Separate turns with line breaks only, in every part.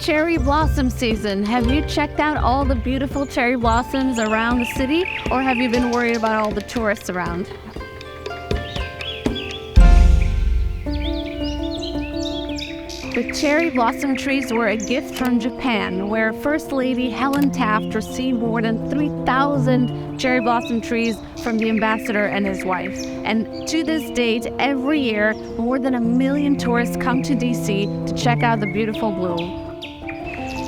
cherry blossom season. Have you checked out all the beautiful cherry blossoms around the city, or have you been worried about all the tourists around? The cherry blossom trees were a gift from Japan, where First Lady Helen Taft received more than 3,000 cherry blossom trees from the ambassador and his wife. And to this date, every year, more than 1 million tourists come to DC to check out the beautiful bloom.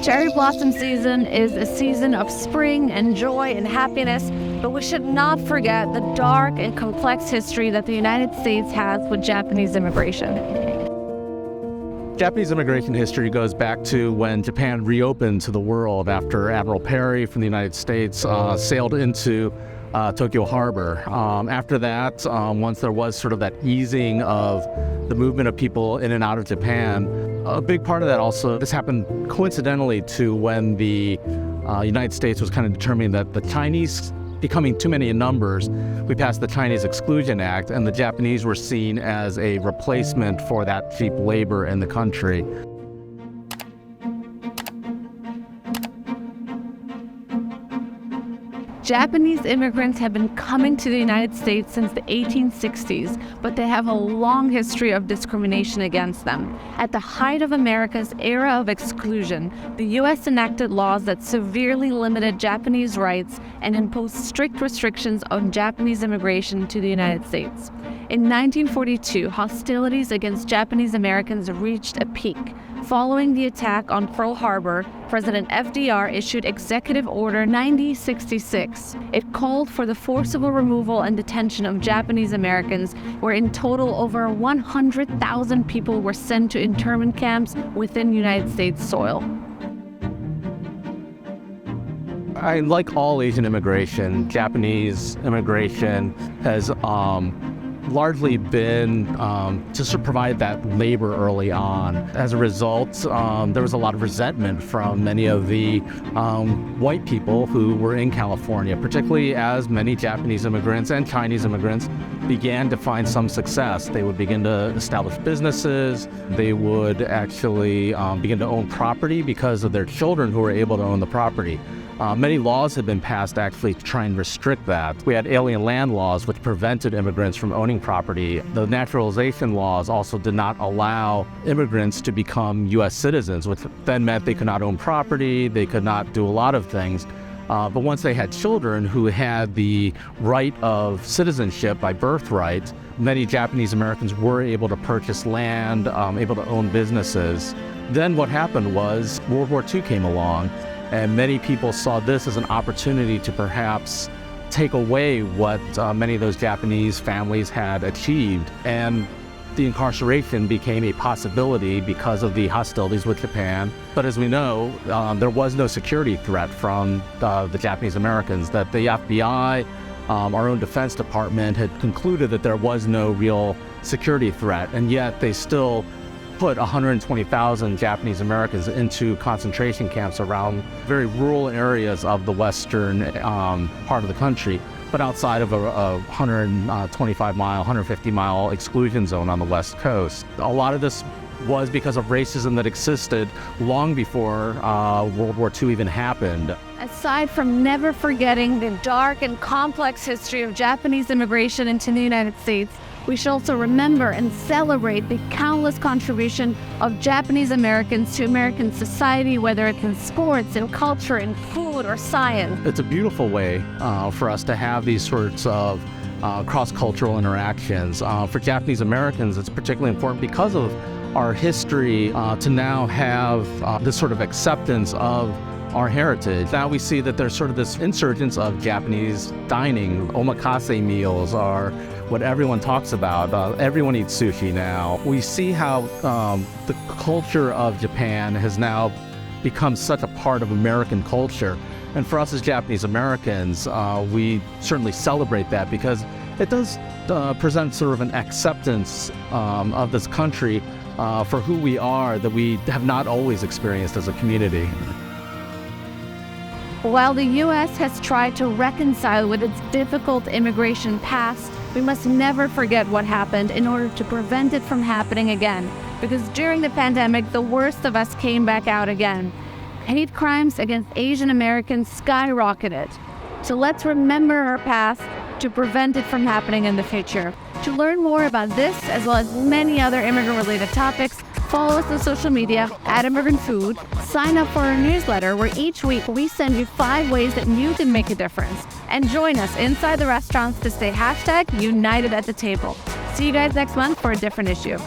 Cherry blossom season is a season of spring and joy and happiness, but we should not forget the dark and complex history that the United States has with Japanese immigration.
Japanese immigration history goes back to when Japan reopened to the world after Admiral Perry from the United States sailed into Tokyo Harbor. After that, once there was sort of that easing of the movement of people in and out of Japan, a big part of that also, this happened coincidentally to when the United States was kind of determining that the Chinese becoming too many in numbers, we passed the Chinese Exclusion Act, and the Japanese were seen as a replacement for that cheap labor in the country.
Japanese immigrants have been coming to the United States since the 1860s, but they have a long history of discrimination against them. At the height of America's era of exclusion, the U.S. enacted laws that severely limited Japanese rights and imposed strict restrictions on Japanese immigration to the United States. In 1942, hostilities against Japanese Americans reached a peak. Following the attack on Pearl Harbor, President FDR issued Executive Order 9066. It called for the forcible removal and detention of Japanese Americans, where in total over 100,000 people were sent to internment camps within United States soil.
Like all Asian immigration, Japanese immigration has largely been just to provide that labor early on. As a result, there was a lot of resentment from many of the white people who were in California, particularly as many Japanese immigrants and Chinese immigrants began to find some success. They would begin to establish businesses. They would actually begin to own property because of their children who were able to own the property. Many laws had been passed actually to try and restrict that. We had alien land laws which prevented immigrants from owning property. The naturalization laws also did not allow immigrants to become U.S. citizens, which then meant they could not own property, they could not do a lot of things. But once they had children who had the right of citizenship by birthright, many Japanese Americans were able to purchase land, able to own businesses. Then what happened was World War II came along, and many people saw this as an opportunity to perhaps take away what many of those Japanese families had achieved. And the incarceration became a possibility because of the hostilities with Japan. But as we know, there was no security threat from the Japanese Americans, that the FBI, our own Defense Department, had concluded that there was no real security threat, and yet they still put 120,000 Japanese Americans into concentration camps around very rural areas of the western part of the country, but outside of a 125-mile, 150-mile exclusion zone on the West Coast. A lot of this was because of racism that existed long before World War II even happened.
Aside from never forgetting the dark and complex history of Japanese immigration into the United States, we should also remember and celebrate the countless contribution of Japanese Americans to American society, whether it's in sports, in culture, in food, or science.
It's a beautiful way for us to have these sorts of cross-cultural interactions. For Japanese Americans, it's particularly important because of our history to now have this sort of acceptance of our heritage. Now we see that there's sort of this insurgence of Japanese dining. Omakase meals are what everyone talks about. Everyone eats sushi now. We see how the culture of Japan has now become such a part of American culture. And for us as Japanese Americans, we certainly celebrate that because it does present sort of an acceptance of this country for who we are that we have not always experienced as a community.
While the U.S. has tried to reconcile with its difficult immigration past, we must never forget what happened in order to prevent it from happening again. because during the pandemic, the worst of us came back out again. Hate crimes against Asian Americans skyrocketed. So let's remember our past to prevent it from happening in the future. To learn more about this, as well as many other immigrant-related topics, follow us on social media at Immigrant Food. Sign up for our newsletter, where each week we send you 5 ways that you can make a difference. And join us inside the restaurants to stay #United at the table. See you guys next month for a different issue.